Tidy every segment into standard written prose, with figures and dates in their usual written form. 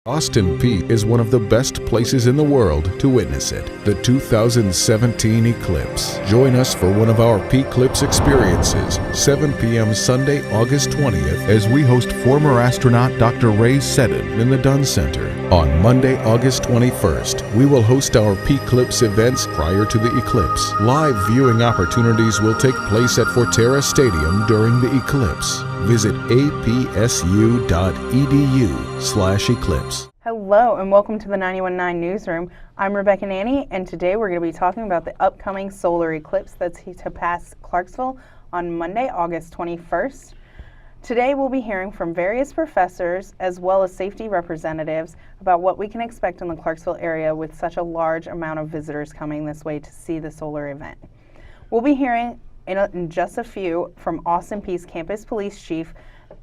Austin Peay is one of the best places in the world to witness it, the 2017 Eclipse. Join us for one of our Eclipse experiences, 7 p.m. Sunday, August 20th, as we host former astronaut Dr. Ray Seddon in the Dunn Center. On Monday, August 21st, we will host our Eclipse events prior to the eclipse. Live viewing opportunities will take place at Forterra Stadium during the eclipse. Visit apsu.edu/eclipse. Hello and welcome to the 91.9 Newsroom. I'm Rebecca Nanny, and today we're going to be talking about the upcoming solar eclipse that's to pass Clarksville on Monday, August 21st. Today we'll be hearing from various professors as well as safety representatives about what we can expect in the Clarksville area with such a large amount of visitors coming this way to see the solar event. We'll be hearing in just a few from Austin Peay's campus police chief,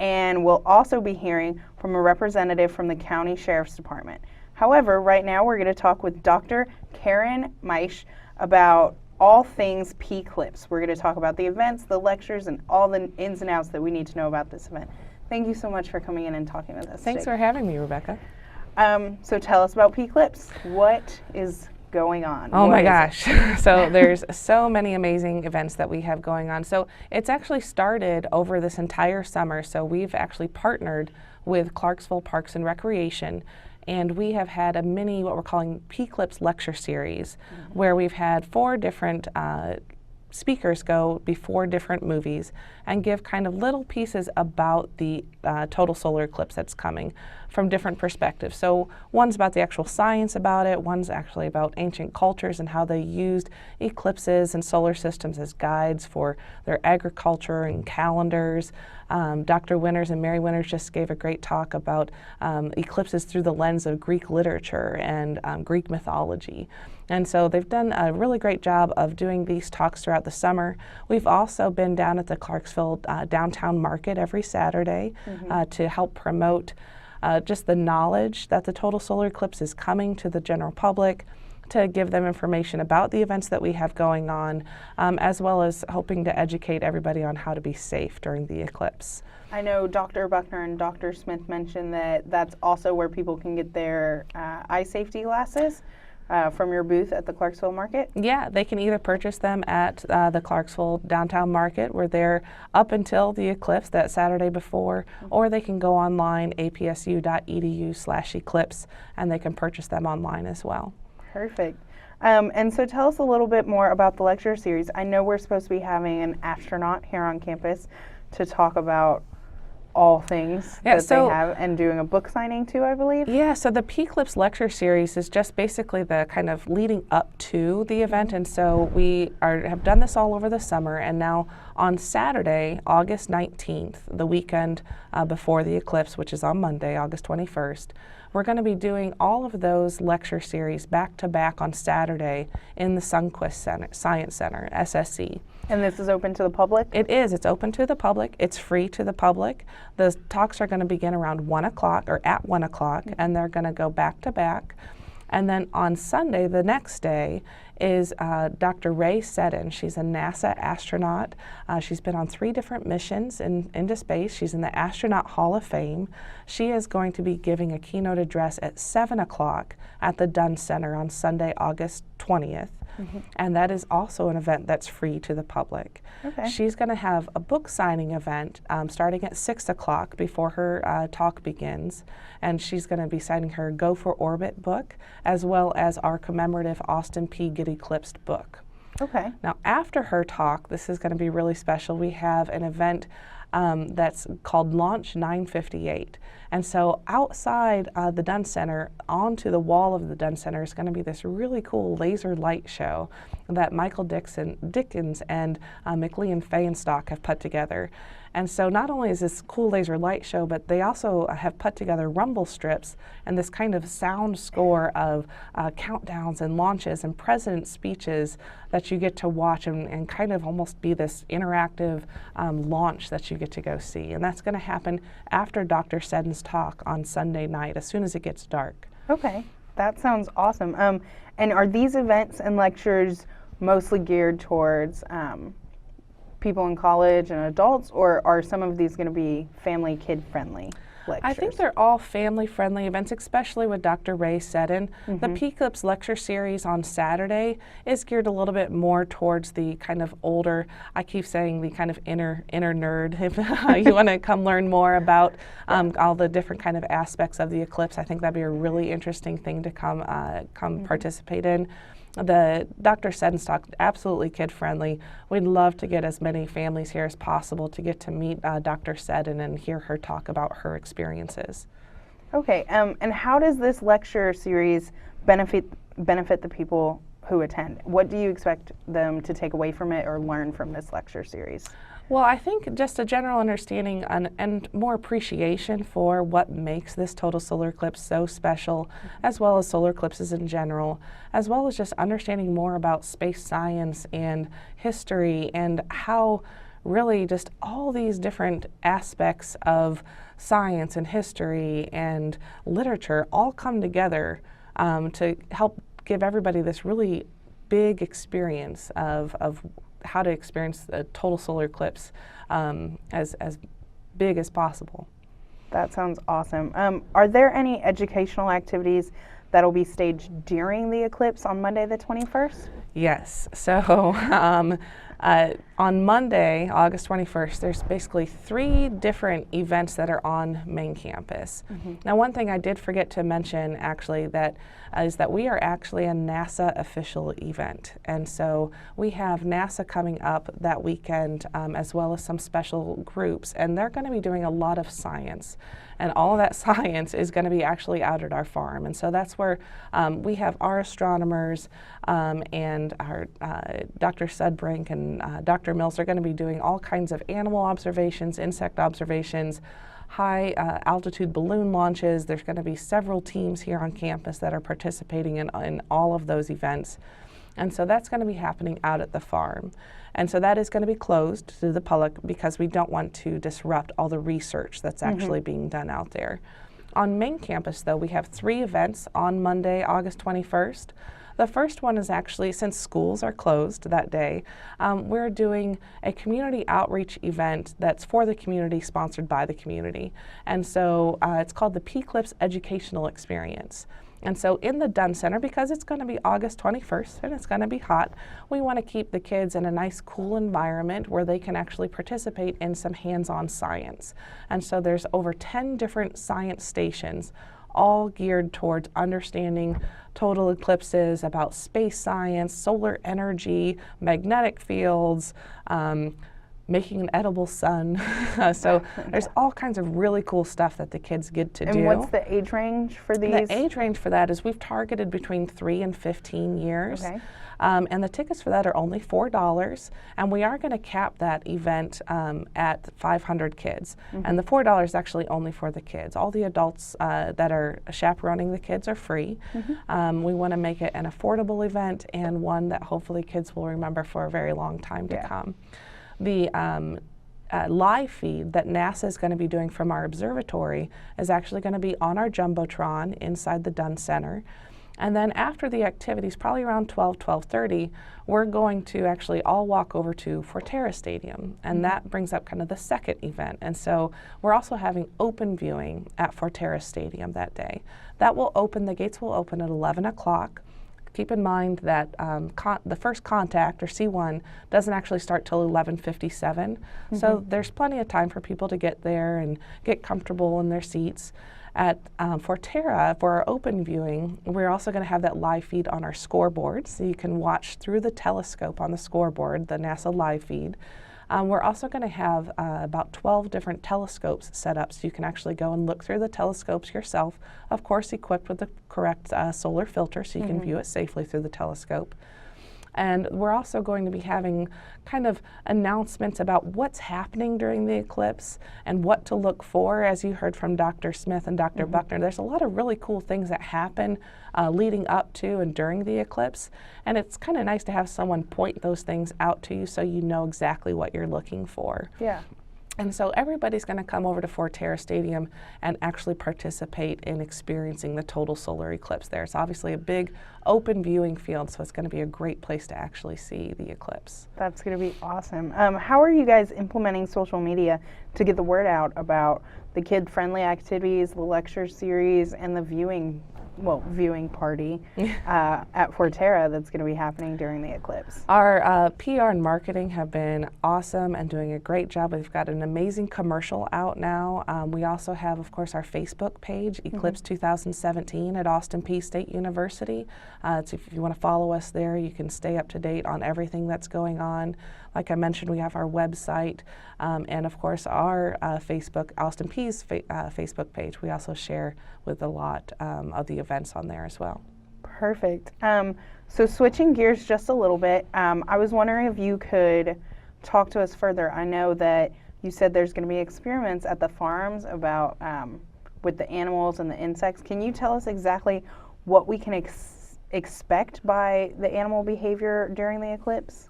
and we'll also be hearing from a representative from the county sheriff's department. However, right now we're going to talk with Dr. Karen Meisch about all things Eclipse. We're going to talk about the events, the lectures, and all the ins and outs that we need to know about this event. Thank you so much for coming in and talking with us Thanks today. for having me, Rebecca. So tell us about Eclipse. What is going on? Oh my gosh. So there's so many amazing events that we have going on. So it's actually started over this entire summer. So we've actually partnered with Clarksville Parks and Recreation, and we have had a mini, what we're calling Eclipse lecture series, where we've had 4 different speakers go before different movies and give kind of little pieces about the total solar eclipse that's coming from different perspectives. So one's about the actual science about it, one's actually about ancient cultures and how they used eclipses and solar systems as guides for their agriculture and calendars. Dr. Winters and Mary Winters just gave a great talk about eclipses through the lens of Greek literature and Greek mythology. And so they've done a really great job of doing these talks throughout the summer. We've also been down at the Clarksville downtown market every Saturday to help promote just the knowledge that the total solar eclipse is coming to the general public, to give them information about the events that we have going on, as well as hoping to educate everybody on how to be safe during the eclipse. I know Dr. Buckner and Dr. Smith mentioned that that's also where people can get their eye safety glasses from your booth at the Clarksville Market? Yeah, they can either purchase them at the Clarksville Downtown Market. We're there up until the eclipse that Saturday before, or they can go online, apsu.edu/eclipse, and they can purchase them online as well. Perfect. And so tell us a little bit more about the lecture series. I know we're supposed to be having an astronaut here on campus to talk about all things they have, and doing a book signing too, I believe. Yeah, so the Eclipse lecture series is just basically the kind of leading up to the event, and so we have done this all over the summer, and now on Saturday, August 19th, the weekend before the eclipse, which is on Monday, August 21st, we're going to be doing all of those lecture series back to back on Saturday in the Sundquist Science Center, SSC. And this is open to the public? It is. It's open to the public. It's free to the public. The talks are going to begin around 1 o'clock or at 1 o'clock, and they're going to go back to back. And then on Sunday, the next day, is Dr. Ray Seddon. She's a NASA astronaut. She's been on 3 different missions into space. She's in the Astronaut Hall of Fame. She is going to be giving a keynote address at 7 o'clock at the Dunn Center on Sunday, August 20th. And that is also an event that's free to the public. Okay. She's going to have a book signing event starting at 6 o'clock before her talk begins, and she's going to be signing her Go for Orbit book as well as our commemorative Austin Peay Get Eclipsed book. Okay. Now after her talk, this is going to be really special, we have an event that's called Launch 958. And so outside the Dunn Center, onto the wall of the Dunn Center, is going to be this really cool laser light show that Michael Dickens and McLean Feinstock have put together. And so not only is this cool laser light show, but they also have put together rumble strips and this kind of sound score of countdowns and launches and president speeches that you get to watch and kind of almost be this interactive launch that you get to go see. And that's going to happen after Dr. Seddon's talk on Sunday night, as soon as it gets dark. Okay, that sounds awesome. And are these events and lectures mostly geared towards people in college and adults, or are some of these going to be family, kid friendly? lectures? I think they're all family-friendly events, especially with Dr. Ray Seddon. The Eclipse lecture series on Saturday is geared a little bit more towards the kind of older, I keep saying the kind of inner nerd. If you want to come learn more about all the different kind of aspects of the eclipse, I think that'd be a really interesting thing to come participate in. The Dr. Seddon's talk, absolutely kid-friendly. We'd love to get as many families here as possible to get to meet Dr. Seddon and hear her talk about her experiences. Okay, and how does this lecture series benefit the people who attend? What do you expect them to take away from it or learn from this lecture series? Well, I think just a general understanding and more appreciation for what makes this total solar eclipse so special, as well as solar eclipses in general, as well as just understanding more about space science and history and how really just all these different aspects of science and history and literature all come together to help give everybody this really big experience of how to experience the total solar eclipse as big as possible. That sounds awesome. Are there any educational activities that will be staged during the eclipse on Monday the 21st? Yes. So on Monday, August 21st, there's basically 3 different events that are on main campus. Now, one thing I did forget to mention actually is that we are actually a NASA official event. And so we have NASA coming up that weekend as well as some special groups, and they're going to be doing a lot of science. And all of that science is going to be actually out at our farm. And so that's where we have our astronomers and our Dr. Sudbrink and Dr. Mills are going to be doing all kinds of animal observations, insect observations, high altitude balloon launches. There's going to be several teams here on campus that are participating in all of those events. And so that's going to be happening out at the farm. And so that is going to be closed to the public because we don't want to disrupt all the research that's actually being done out there. On main campus, though, we have 3 events on Monday, August 21st. The first one is actually, since schools are closed that day, we're doing a community outreach event that's for the community, sponsored by the community. And so it's called the Eclipse Educational Experience. And so in the Dunn Center, because it's going to be August 21st and it's going to be hot, we want to keep the kids in a nice cool environment where they can actually participate in some hands-on science. And so there's over 10 different science stations, all geared towards understanding total eclipses, about space science, solar energy, magnetic fields, making an edible sun. So there's all kinds of really cool stuff that the kids get to do. And what's the age range for these? The age range for that is we've targeted between 3 and 15 years. Okay. And the tickets for that are only $4, and we are going to cap that event at 500 kids. And the $4 is actually only for the kids. All the adults that are chaperoning the kids are free. We want to make it an affordable event and one that hopefully kids will remember for a very long time to come. The live feed that NASA is going to be doing from our observatory is actually going to be on our Jumbotron inside the Dunn Center. And then after the activities, probably around 12:30, we're going to actually all walk over to Forterra Stadium, and that brings up kind of the second event. And so we're also having open viewing at Forterra Stadium that day. That will open, the gates will open at 11 o'clock. Keep in mind that the first contact, or C1, doesn't actually start till 11:57. So there's plenty of time for people to get there and get comfortable in their seats. At Forterra, for our open viewing, we're also going to have that live feed on our scoreboard, so you can watch through the telescope on the scoreboard, the NASA live feed. We're also going to have about 12 different telescopes set up, so you can actually go and look through the telescopes yourself, of course equipped with the correct solar filter, so you can view it safely through the telescope. And we're also going to be having kind of announcements about what's happening during the eclipse and what to look for. As you heard from Dr. Smith and Dr. Buckner, there's a lot of really cool things that happen leading up to and during the eclipse. And it's kind of nice to have someone point those things out to you so you know exactly what you're looking for. Yeah. And so everybody's going to come over to Forterra Stadium and actually participate in experiencing the total solar eclipse there. It's obviously a big open viewing field, so it's going to be a great place to actually see the eclipse. That's going to be awesome. How are you guys implementing social media to get the word out about the kid-friendly activities, the lecture series, and the viewing party at Forterra that's going to be happening during the eclipse? Our PR and marketing have been awesome and doing a great job. We've got an amazing commercial out now. We also have, of course, our Facebook page, Eclipse 2017 at Austin Peay State University. So if you want to follow us there, you can stay up to date on everything that's going on. Like I mentioned, we have our website and, of course, our Facebook, Austin Peay's Facebook page. We also share with a lot of the events on there as well. Perfect. So switching gears just a little bit, I was wondering if you could talk to us further. I know that you said there's going to be experiments at the farms about with the animals and the insects. Can you tell us exactly what we can expect by the animal behavior during the eclipse?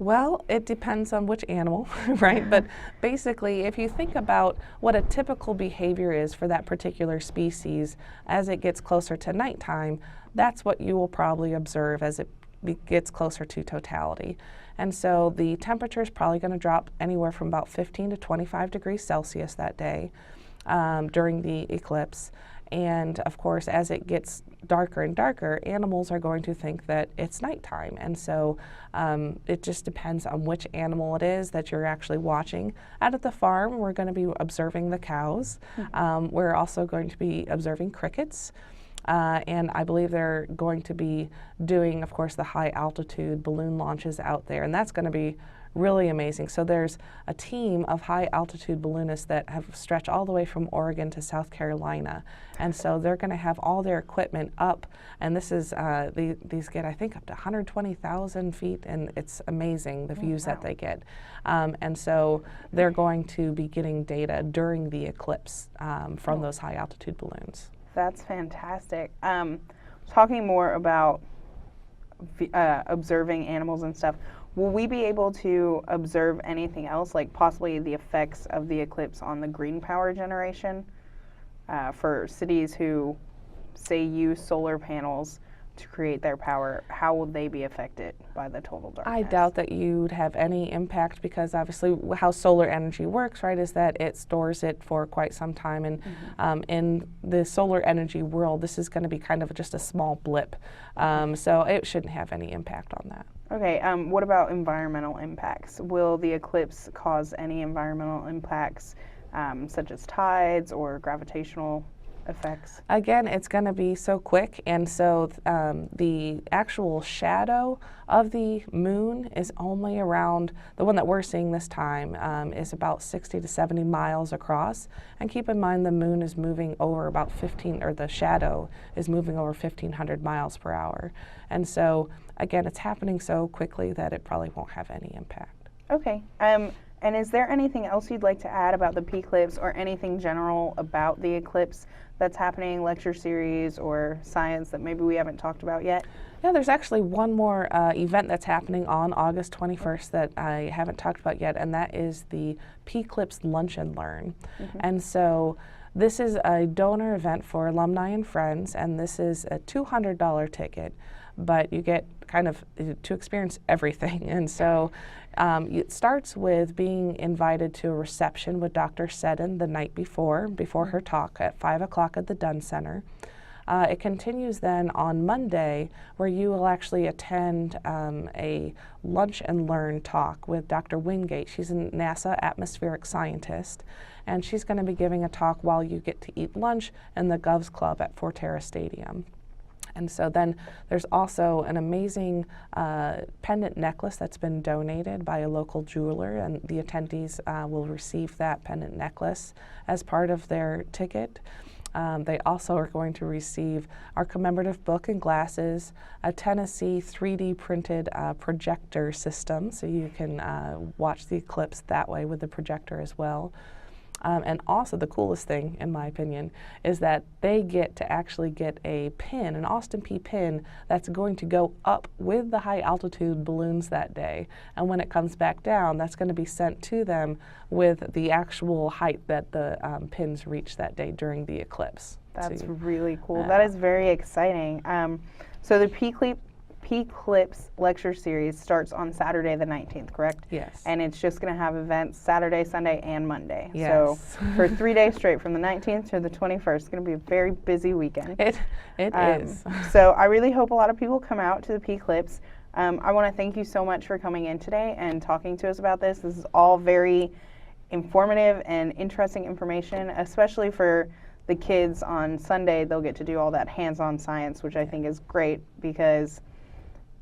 Well, it depends on which animal, right? But basically, if you think about what a typical behavior is for that particular species, as it gets closer to nighttime, that's what you will probably observe as it gets closer to totality. And so the temperature is probably going to drop anywhere from about 15 to 25 degrees Celsius that day during the eclipse. And of course, as it gets darker and darker, animals are going to think that it's nighttime. And so it just depends on which animal it is that you're actually watching. Out at the farm, we're going to be observing the cows. We're also going to be observing crickets. And I believe they're going to be doing, of course, the high altitude balloon launches out there. And that's going to be really amazing. So there's a team of high altitude balloonists that have stretched all the way from Oregon to South Carolina. And so they're going to have all their equipment up. And this is, these get, I think, up to 120,000 feet. And it's amazing the views that they get. And so they're going to be getting data during the eclipse from those high altitude balloons. That's fantastic. Talking more about observing animals and stuff, will we be able to observe anything else, like possibly the effects of the eclipse on the green power generation for cities who, say, use solar panels to create their power? How will they be affected by the total darkness? I doubt that you'd have any impact, because obviously how solar energy works, right, is that it stores it for quite some time. And in the solar energy world, this is going to be kind of just a small blip. So it shouldn't have any impact on that. Okay, what about environmental impacts? Will the eclipse cause any environmental impacts, such as tides or gravitational effects? Again, it's going to be so quick, and so the actual shadow of the moon is only around, the one that we're seeing this time is about 60 to 70 miles across. And keep in mind, the moon is moving over about the shadow is moving over 1,500 miles per hour. And so, again, it's happening so quickly that it probably won't have any impact. Okay. And is there anything else you'd like to add about the P-Eclipse, or anything general about the eclipse that's happening, lecture series or science that maybe we haven't talked about yet? Yeah, there's actually one more event that's happening on August 21st that I haven't talked about yet, and that is the P-Eclipse Lunch and Learn. And so this is a donor event for alumni and friends, and this is a $200 ticket, but you get kind of to experience everything. And so it starts with being invited to a reception with Dr. Seddon the night before her talk at 5 o'clock at the Dunn Center. It continues then on Monday, where you will actually attend a lunch and learn talk with Dr. Wingate. She's a NASA atmospheric scientist, and she's going to be giving a talk while you get to eat lunch in the Govs Club at Forterra Stadium. And so then there's also an amazing pendant necklace that's been donated by a local jeweler, and the attendees will receive that pendant necklace as part of their ticket. They also are going to receive our commemorative book and glasses, a Tennessee 3D printed projector system, so you can watch the eclipse that way with the projector as well. And also the coolest thing, in my opinion, is that they get to actually get a pin, an Austin Peay pin, that's going to go up with the high altitude balloons that day. And when it comes back down, that's going to be sent to them with the actual height that the pins reach that day during the eclipse. That's really cool. That is very exciting. So the Eclipse lecture series starts on Saturday the 19th, correct? Yes. And it's just going to have events Saturday, Sunday, and Monday. Yes. So for 3 days straight, from the 19th to the 21st, it's going to be a very busy weekend. It is. So I really hope a lot of people come out to the Eclipse. I want to thank you so much for coming in today and talking to us about this. This is all very informative and interesting information, especially for the kids on Sunday. They'll get to do all that hands-on science, which I think is great because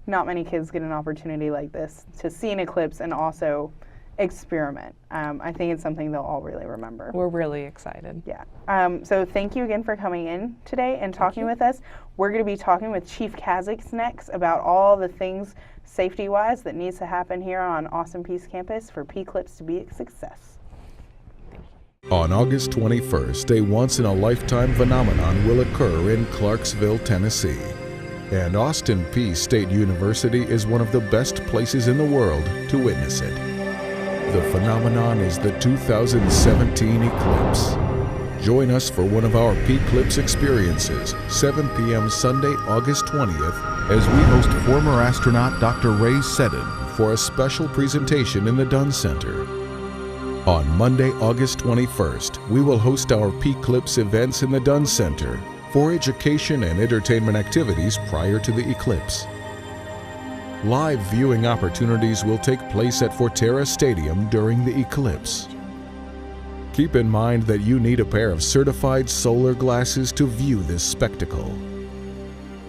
not many kids get an opportunity like this to see an eclipse and also experiment. I think it's something they'll all really remember. We're really excited. Yeah. So thank you again for coming in today and talking with us. We're going to be talking with Chief Kazak's next about all the things safety-wise that needs to happen here on Austin Peay's campus for Eclipse to be a success. On August 21st, a once-in-a-lifetime phenomenon will occur in Clarksville, Tennessee. And Austin Peay State University is one of the best places in the world to witness it. The phenomenon is the 2017 Eclipse. Join us for one of our Eclipse experiences, 7 p.m. Sunday, August 20th, as we host former astronaut Dr. Ray Seddon for a special presentation in the Dunn Center. On Monday, August 21st, we will host our Eclipse events in the Dunn Center for education and entertainment activities prior to the eclipse. Live viewing opportunities will take place at Forterra Stadium during the eclipse. Keep in mind that you need a pair of certified solar glasses to view this spectacle.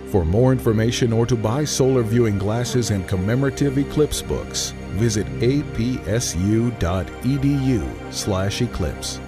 For more information or to buy solar viewing glasses and commemorative eclipse books, visit apsu.edu/eclipse.